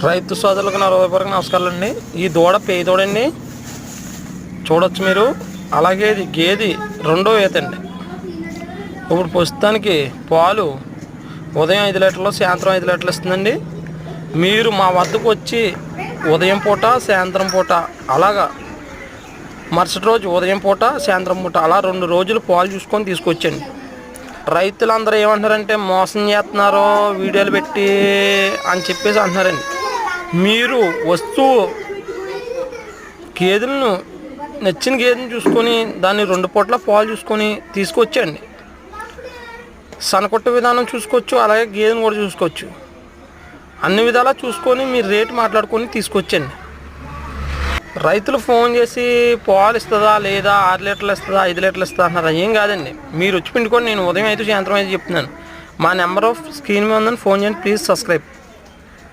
రైతు సోదరులకు నా హృదయపూర్వక నమస్కారాలండి. ఈ దూడ పేయి దూడండి, చూడొచ్చు మీరు. అలాగే ఇది గేది రెండో ఈత అండి. ఇప్పుడు ప్రస్తుతానికి పాలు ఉదయం 5 లీటర్లు, సాయంత్రం 5 లీటర్లు ఇస్తుందండి. మీరు మా వద్దకు వచ్చి ఉదయం పూట, సాయంత్రం పూట, అలాగా మరుసటి రోజు ఉదయం పూట, సాయంత్రం పూట, అలా 2 రోజులు పాలు చూసుకొని తీసుకొచ్చండి. రైతులందరూ ఏమంటున్నారంటే మోసం చేస్తున్నారు వీడియోలు పెట్టి అని చెప్పేసి అంటున్నారండి. మీరు వస్తువు గేదెలను నచ్చిన గేదెని చూసుకొని దాన్ని 2 పూట్ల పాలు చూసుకొని తీసుకొచ్చండి. సనకొట్టు విధానం చూసుకోవచ్చు, అలాగే గేదెను కూడా చూసుకోవచ్చు. అన్ని విధాలా చూసుకొని మీరు రేటు మాట్లాడుకొని తీసుకొచ్చండి. రైతులు ఫోన్ చేసి పాలు ఇస్తుందా లేదా, 6 లీటర్లు ఇస్తుందా, 5 లీటర్లు ఇస్తుందా అంటున్నారు. ఏం కాదండి, మీరు వచ్చి పిండుకొని నేను ఉదయం 5 సాయంత్రం 5 చెప్తున్నాను. మా నెంబర్ ఆఫ్ స్క్రీన్ మీద ఉందని ఫోన్ చేయండి. Please subscribe.